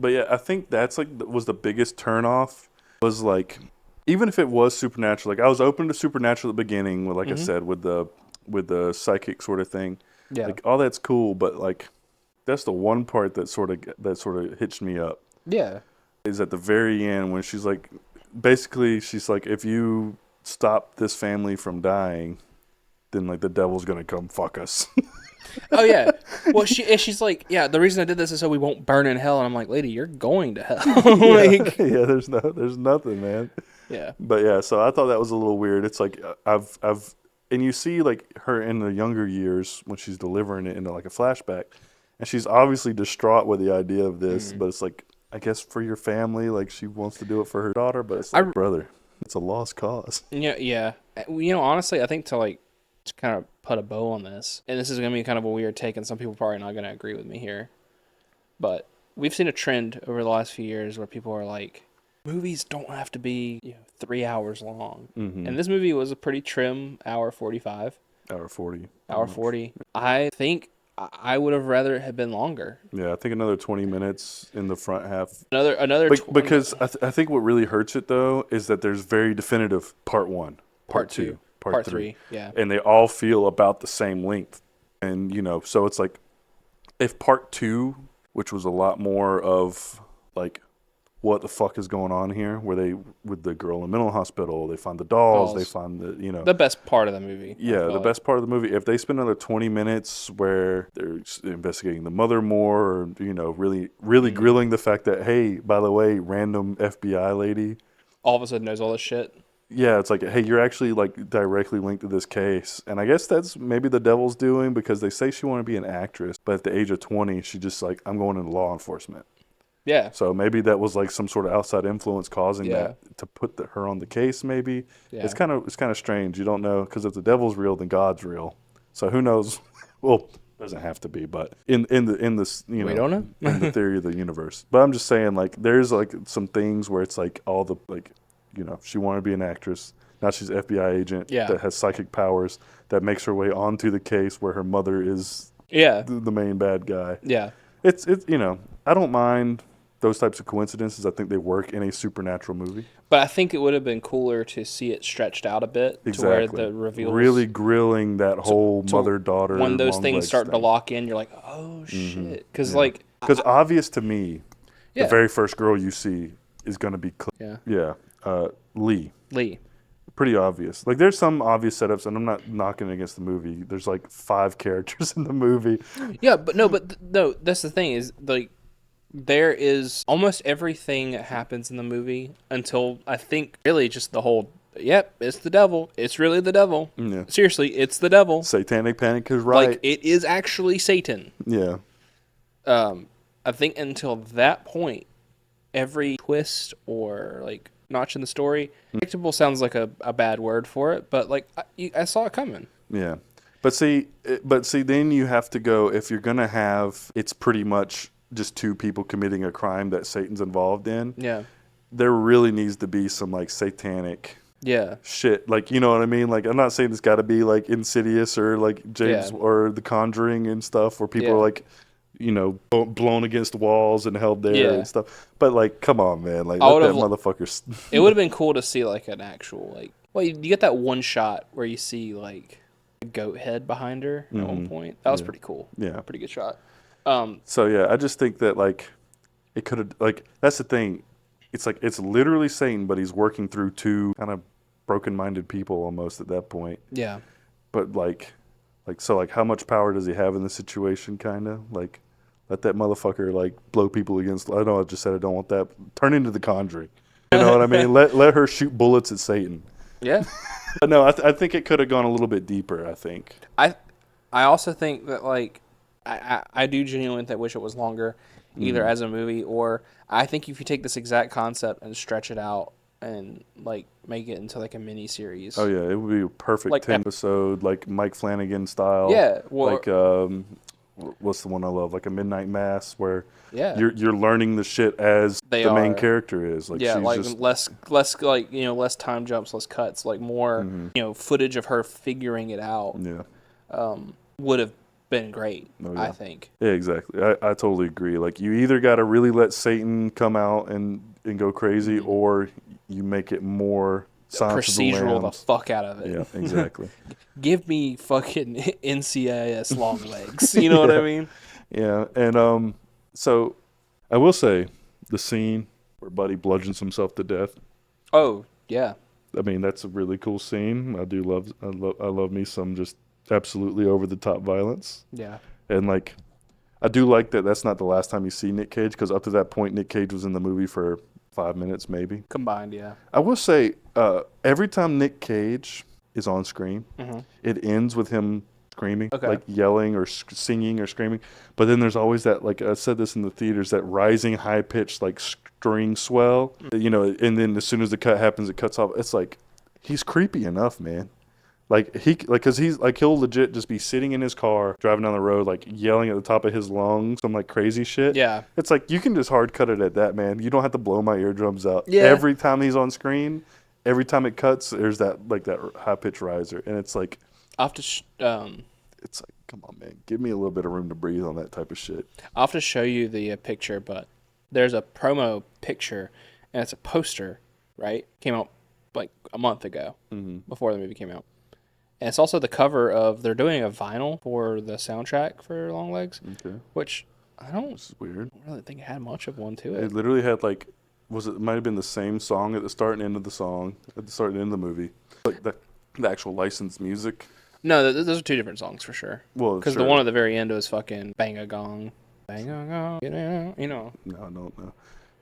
yeah, I think that's like was the biggest turnoff. Was like, even if it was supernatural, like I was open to supernatural at the beginning, with like I said, with the psychic sort of thing. Yeah, like all that's cool, but like that's the one part that sort of hitched me up. Yeah, is at the very end when she's like, basically she's like, if you stop this family from dying, then like the devil's gonna come fuck us. Oh yeah. Well, she's like, yeah, the reason I did this is so we won't burn in hell. And I'm like, lady, you're going to hell. Yeah, there's nothing, man. Yeah. But yeah, so I thought that was a little weird. It's like and you see like her in the younger years when she's delivering it into like a flashback, and she's obviously distraught with the idea of this. But it's like, I guess for your family, like she wants to do it for her daughter, but it's like, brother, it's a lost cause. Yeah. Honestly, I think to kind of put a bow on this, and this is gonna be kind of a weird take, and some people probably not gonna agree with me here, but we've seen a trend over the last few years where people are like, movies don't have to be 3 hours long. And this movie was a pretty trim hour 45. Hour 40. Hour 40. I think I would have rather it had been longer. Yeah, I think another 20 minutes in the front half. Because I think what really hurts it though is that there's very definitive part 1, part 2, part 3. Yeah. And they all feel about the same length. And so it's like, if part 2, which was a lot more of like, what the fuck is going on here? Where they, with the girl in the mental hospital, they find the dolls. They find the best part of the movie. Yeah, the best part of the movie. If they spend another 20 minutes where they're investigating the mother more, or really grilling the fact that, hey, by the way, random FBI lady all of a sudden knows all this shit. Yeah, it's like, hey, you're actually like directly linked to this case. And I guess that's maybe the devil's doing, because they say she wanted to be an actress, but at the age of 20, she just like, I'm going into law enforcement. Yeah. So maybe that was like some sort of outside influence causing that to put her on the case. Maybe it's kind of strange. You don't know, because if the devil's real, then God's real. So who knows? Well, it doesn't have to be, but in this we don't know in the theory of the universe. But I'm just saying, like, there's like some things where it's like all the like, she wanted to be an actress. Now she's an FBI agent that has psychic powers that makes her way onto the case where her mother is the main bad guy. Yeah. It's I don't mind those types of coincidences. I think they work in a supernatural movie. But I think it would have been cooler to see it stretched out a bit to where the reveals really grilling that whole mother-daughter. When those things start to lock in, you're like, oh shit, because obvious to me, the very first girl you see is going to be Lee. Pretty obvious. Like, there's some obvious setups, and I'm not knocking against the movie. There's like 5 characters in the movie. Yeah, but no, that's the thing is, like, there is almost everything that happens in the movie until I think really just the whole, it's the devil. It's really the devil. Yeah. Seriously, it's the devil. Satanic panic is right. Like, it is actually Satan. Yeah. I think until that point, every twist or like notch in the story, predictable sounds like a bad word for it, but like I saw it coming. Yeah. But see, then you have to go, if you're gonna have, it's pretty much just 2 people committing a crime that Satan's involved in. Yeah. There really needs to be some like satanic shit. Like, you know what I mean? Like, I'm not saying it's got to be like Insidious or like James or The Conjuring and stuff, where people are like, blown against walls and held there and stuff. But like, come on, man. Like, let that motherfucker. It would have been cool to see like an actual like. Well, you get that one shot where you see like a goat head behind her at one point. That was pretty cool. Yeah, pretty good shot. So yeah, I just think that like it could have, like, that's the thing. It's like, it's literally Satan, but he's working through 2 kind of broken-minded people almost at that point. Yeah. But like how much power does he have in this situation? Kind of like, let that motherfucker like blow people against. I know I just said I don't want that. Turn into The Conjuring. You know what I mean? Let her shoot bullets at Satan. Yeah. But no, I think it could have gone a little bit deeper. I think. I also think that like. I do genuinely wish it was longer, either as a movie, or I think if you take this exact concept and stretch it out and like make it into like a mini series. Oh yeah, it would be a perfect like 10 episode, like Mike Flanagan style. Yeah, like what's the one I love? Like a Midnight Mass, where you're learning the shit as the main character is. Like, she's like just less like less time jumps, less cuts, like more footage of her figuring it out. Yeah, would have been great. I think. Yeah, exactly. I totally agree. Like, you either got to really let Satan come out and go crazy, or you make it more procedural the fuck out of it. Yeah, exactly. Give me fucking NCIS long legs. You know what I mean? Yeah, and so I will say the scene where Buddy bludgeons himself to death. Oh yeah. I mean, that's a really cool scene. I love me some just absolutely over the top violence. Yeah. And like, I do like that that's not the last time you see Nick Cage, because up to that point Nick Cage was in the movie for 5 minutes maybe. Combined, yeah. I will say, every time Nick Cage is on screen, it ends with him screaming, like yelling or singing or screaming. But then there's always that, like I said this in the theaters, that rising high-pitched like string swell, you know, and then as soon as the cut happens, it cuts off. It's like, he's creepy enough, man. Cause he'll legit just be sitting in his car, driving down the road, like yelling at the top of his lungs, some like crazy shit. Yeah. It's like, you can just hard cut it at that, man. You don't have to blow my eardrums out. Yeah. Every time he's on screen, every time it cuts, there's that high pitch riser, and it's like, I'll have to it's like, come on, man, give me a little bit of room to breathe on that type of shit. I'll have to show you the picture, but there's a promo picture, and it's a poster, right? Came out like a month ago, before the movie came out. And it's also the cover of, they're doing a vinyl for the soundtrack for Longlegs, which I don't really think it had much of one to it. It literally had like, it might have been the same song at the start and end of the song, at the start and end of the movie. Like the actual licensed music. No, those are two different songs for sure. Well, because the one at the very end was fucking Bang a Gong, Bang a Gong, you know. No, I don't know.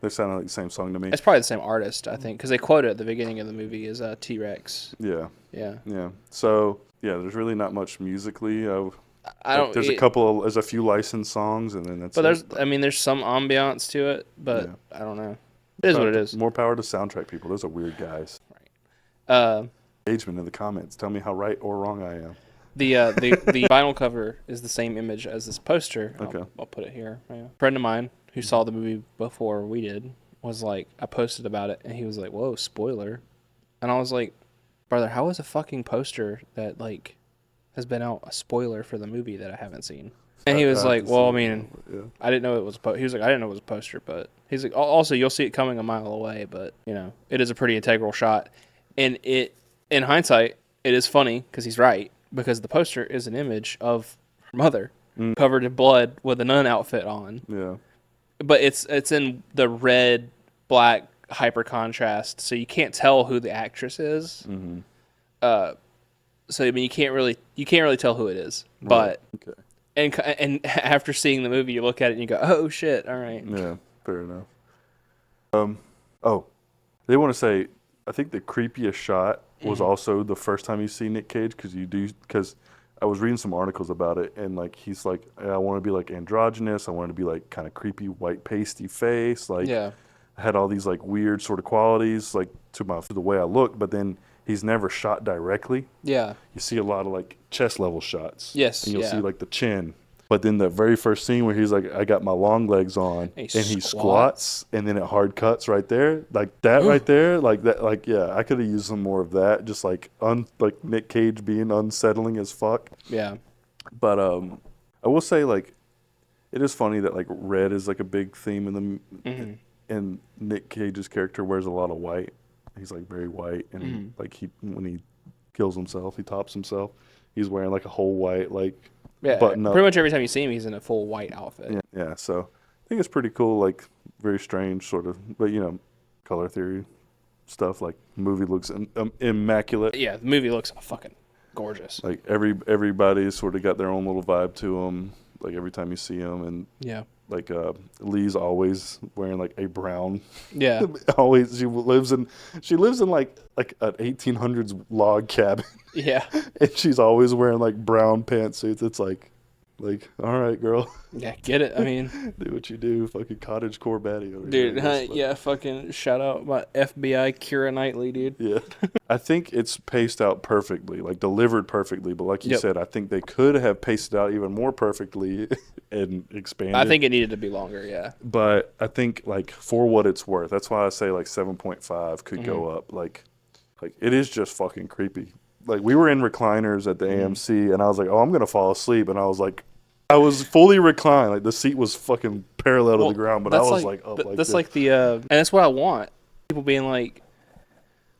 They sound like the same song to me. It's probably the same artist, I think, because they quote it at the beginning of the movie as T-Rex. Yeah. Yeah. Yeah. So, yeah, there's really not much musically. I don't. There's a few licensed songs, and then that's. But there's some ambiance to it, but I don't know. It is what it is. More power to soundtrack people. Those are weird guys. Right. Engagement in the comments. Tell me how right or wrong I am. The vinyl cover is the same image as this poster. Okay. I'll put it here. Yeah. A friend of mine who saw the movie before we did was like, I posted about it, and he was like, "Whoa, spoiler!" And I was like, "Brother, how is a fucking poster that like has been out a spoiler for the movie that I haven't seen?" And he was like, "Well, I mean, I didn't know it was he was like, I didn't know it was a poster, but he's like, also you'll see it coming a mile away, but you know, it is a pretty integral shot, and it in hindsight, it is funny because he's right, because the poster is an image of her mother covered in blood with a nun outfit on." Yeah. But it's in the red, black, hyper contrast, so you can't tell who the actress is. So I mean, you can't really tell who it is. But and after seeing the movie, you look at it and you go, "Oh shit! All right." Yeah, fair enough. They want to say, I think the creepiest shot was also the first time you see Nick Cage, because I was reading some articles about it, and like he's like, I want to be like androgynous. I want to be like kind of creepy, white pasty face. Like, had all these like weird sort of qualities, like to the way I look. But then he's never shot directly. Yeah, you see a lot of like chest level shots. Yes, and you'll see like the chin. But then the very first scene where he's like, I got my long legs on, and he squats, and then it hard cuts right there, like that right there, like that, like I could have used some more of that, just like like Nick Cage being unsettling as fuck. Yeah. But I will say, like, it is funny that like red is like a big theme in the and Nick Cage's character wears a lot of white. He's like very white, and like when he kills himself, he tops himself. He's wearing like a whole white button up. Pretty much every time you see him, he's in a full white outfit. Yeah, so I think it's pretty cool, like very strange sort of, but you know, color theory stuff. Like movie looks immaculate. Yeah, the movie looks fucking gorgeous. Like everybody's sort of got their own little vibe to them. Like every time you see them, and like Lee's always wearing like a brown. Yeah, always she lives in like an 1800s log cabin. Yeah, and she's always wearing like brown pantsuits. It's like, all right, girl. Yeah, get it. I mean, do what you do. Fucking cottage core baddie over dude, here. Yeah, fucking shout out my FBI Keira Knightley, dude. Yeah, I think it's paced out perfectly, like delivered perfectly. But like you said, I think they could have paced it out even more perfectly and expanded. I think it needed to be longer. Yeah, but I think like for what it's worth, that's why I say like 7.5 could go up. Like it is just fucking creepy. Like we were in recliners at the AMC, and I was like, "Oh, I'm gonna fall asleep," and I was fully reclined, like the seat was fucking parallel to the ground, but I was like up like that's this. Like the and that's what I want. People being like,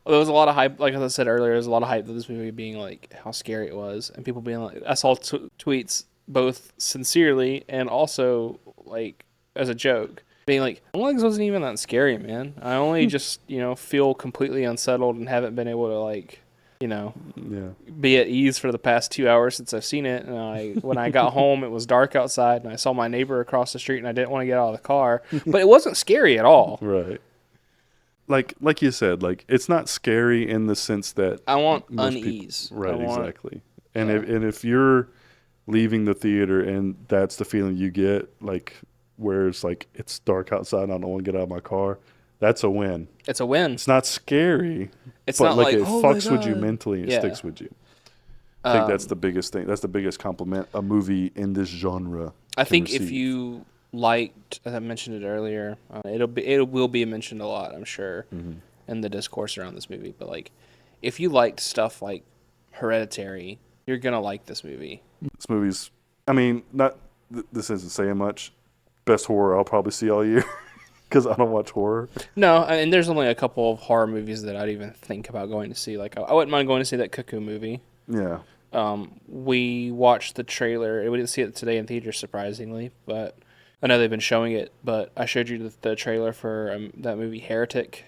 there was a lot of hype, like as I said earlier, there's a lot of hype that this movie being like how scary it was, and people being like, I saw tweets both sincerely and also like as a joke, being like, Longlegs wasn't even that scary, man. I only just feel completely unsettled and haven't been able to like. Be at ease for the past 2 hours since I've seen it. And when I got home, it was dark outside, and I saw my neighbor across the street, and I didn't want to get out of the car. But it wasn't scary at all. Right. like you said, like it's not scary in the sense that I want unease. Right, exactly. And if you're leaving the theater and that's the feeling you get, like where it's like it's dark outside and I don't want to get out of my car, that's a win. It's a win. It's not scary. It's but not like it oh fucks my with you God. mentally and it sticks with you. I think that's the biggest thing. That's the biggest compliment a movie in this genre. I think receive. if you liked, as I mentioned it earlier, it will be mentioned a lot, I'm sure, in the discourse around this movie. But like, if you liked stuff like Hereditary, you're gonna like this movie. This movie's, I mean, this isn't saying much. Best horror I'll probably see all year because I don't watch horror. No, and there's only a couple of horror movies that I'd even think about going to see. Like, I wouldn't mind going to see that Cuckoo movie. Yeah. We watched the trailer. We didn't see it today in theaters, surprisingly, but I know they've been showing it. But I showed you the trailer for that movie Heretic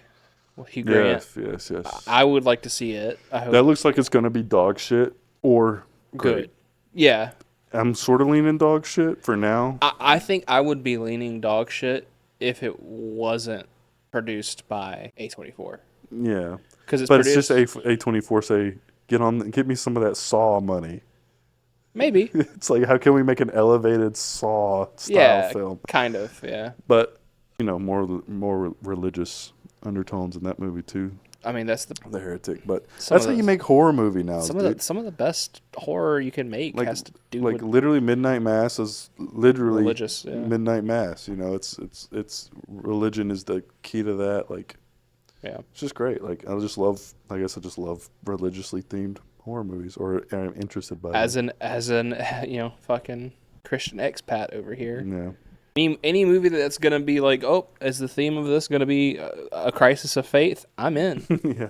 with Hugh Grant. Yes. I would like to see it. I hope that looks like it's going to be dog shit or good. Great. Yeah. I'm sort of leaning dog shit for now. I think I would be leaning dog shit if it wasn't produced by A24. Yeah. Because it's just A24 say, get me some of that Saw money. Maybe. It's like, how can we make an elevated Saw style film? Kind of, yeah. But, more religious undertones in that movie too. I mean, that's the Heretic, but that's how you make horror movie now. Some of the best horror you can make has to do with literally Midnight Mass is literally religious. Yeah. Midnight Mass. It's religion is the key to that. Like, yeah, it's just great. Like, I just love religiously themed horror movies, or I'm interested by as an fucking Christian expat over here. Yeah. Any movie that's gonna be like, oh, is the theme of this gonna be a crisis of faith? I'm in. Yeah,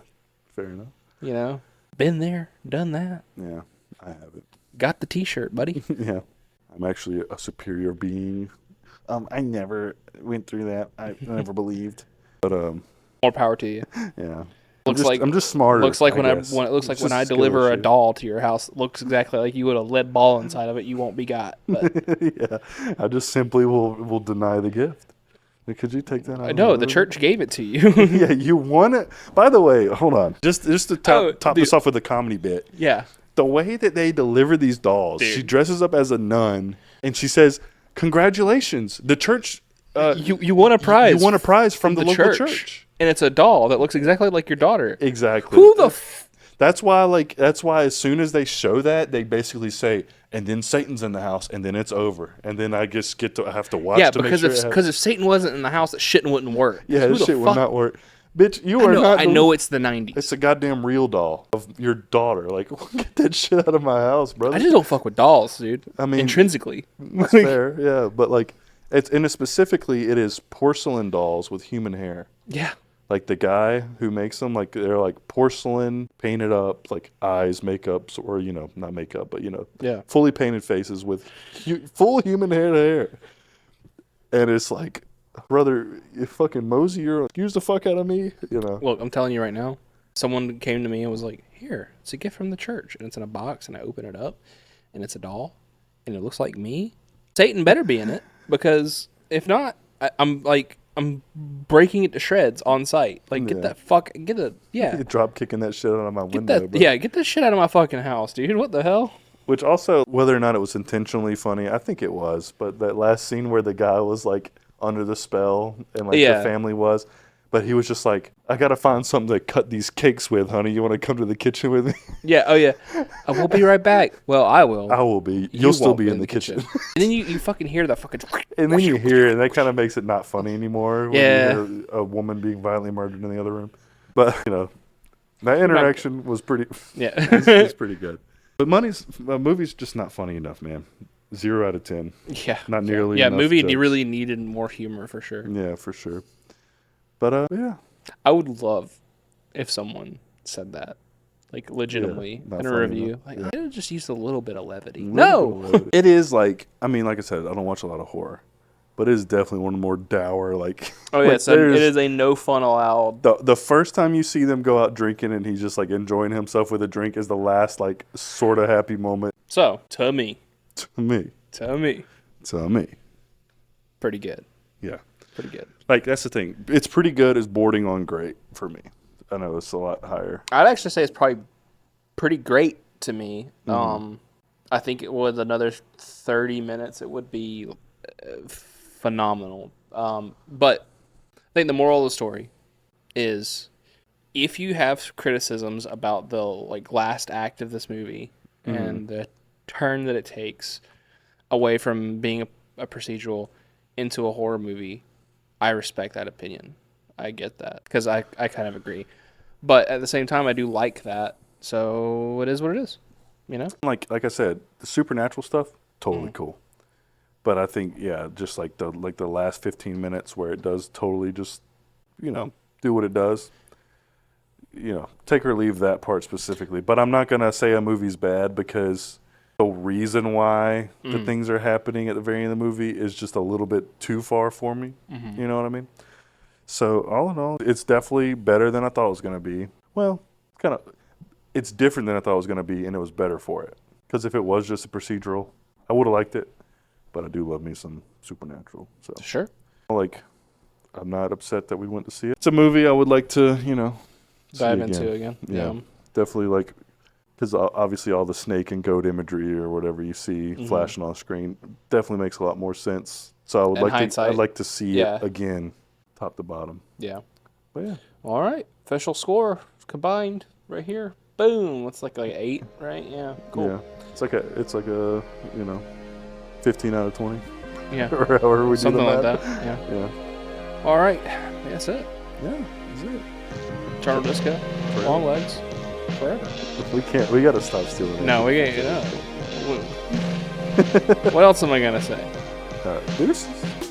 fair enough. Been there, done that. Yeah, I haven't. Got the T-shirt, buddy. Yeah, I'm actually a superior being. I never went through that. I never believed. But more power to you. Yeah. I'm just smarter. Looks like when I deliver a doll to your house, it looks exactly like you would a lead ball inside of it. You won't be got. But yeah, I just simply will deny the gift. Could you take that out? No, the church gave it to you. Yeah, you won it. By the way, hold on. Just to top this off with a comedy bit. Yeah. The way that they deliver these dolls, she dresses up as a nun and she says, "Congratulations, the church. You won a prize. You won a prize from the local church." And it's a doll that looks exactly like your daughter. Exactly. Who the That's why as soon as they show that, they basically say, and then Satan's in the house, and then it's over. And then I just have to watch to make sure. Yeah, because if Satan wasn't in the house, that shit wouldn't work. Yeah, this shit would not work. Bitch, I know it's the 90s. It's a goddamn real doll of your daughter. Like, get that shit out of my house, brother. I just don't fuck with dolls, dude. I mean, intrinsically. That's fair, yeah. But, like, specifically, it is porcelain dolls with human hair. Yeah. Like the guy who makes them, like they're like porcelain painted up, like eyes, makeups, or not makeup, but fully painted faces with full human hair. And it's like, brother, you fucking mosey, excuse the fuck out of me, Look, I'm telling you right now, someone came to me and was like, "Here, it's a gift from the church," and it's in a box, and I open it up, and it's a doll, and it looks like me. Satan better be in it, because if not, I'm breaking it to shreds on site. Like, You're drop kicking that shit out of my window. Get that shit out of my fucking house, dude. What the hell? Which also, whether or not it was intentionally funny, I think it was. But that last scene where the guy was like under the spell and the family was, but he was just like, "I gotta find something to cut these cakes with, honey. You want to come to the kitchen with me?" Yeah. Oh yeah. I will be right back. Well, I will. I will be. You'll still be in the kitchen. And then you fucking hear that fucking. And then you hear it, and that kind of makes it not funny anymore. Yeah. When you hear a woman being violently murdered in the other room, but that interaction was pretty. Yeah. It's pretty good. But movie's just not funny enough, man. 0 out of 10. Yeah. Not nearly. Yeah. Enough Movie jokes. really needed more humor for sure. Yeah, for sure. But yeah. I would love if someone said that, like, legitimately in a review. Like, I would just use a little bit of levity. No! It is like I said, I don't watch a lot of horror, but it is definitely one of the more dour, like... Oh, yeah, so it is a no fun allowed. The first time you see them go out drinking and he's just, like, enjoying himself with a drink is the last, like, sort of happy moment. So, to me. To me. To me. To me. Pretty good. Yeah. Pretty good. Like, that's the thing. It's pretty good is bordering on great for me. I know it's a lot higher. I'd actually say it's probably pretty great to me. I think with another 30 minutes, it would be phenomenal. But I think the moral of the story is, if you have criticisms about the last act of this movie and the turn that it takes away from being a procedural into a horror movie, I respect that opinion. I get that because I kind of agree. But at the same time, I do like that. So it is what it is, you know? Like I said, the supernatural stuff, totally cool. But I think, just like the last 15 minutes where it does totally just, do what it does. Take or leave that part specifically. But I'm not going to say a movie's bad because the reason why the things are happening at the very end of the movie is just a little bit too far for me. You know what I mean? So all in all, it's definitely better than I thought it was going to be. Well, it's different than I thought it was going to be, and it was better for it. Because if it was just a procedural, I would have liked it. But I do love me some supernatural. So Sure. I'm not upset that we went to see it. It's a movie I would like to, Dive into again. Yeah. Definitely because obviously all the snake and goat imagery or whatever you see flashing on the screen definitely makes a lot more sense. So I would I'd like to see it again, top to bottom. Yeah. But yeah. All right. Official score combined right here. Boom. It's like 8, right? Yeah. Cool. Yeah. It's like a 15 out of 20. Yeah. Or however we Something do like that. Yeah. Yeah. All right. That's it. Yeah. That's it. EternalDisco. Longlegs. Forever. We gotta stop stealing it. No, we can't. No. What else am I gonna say? Deuces.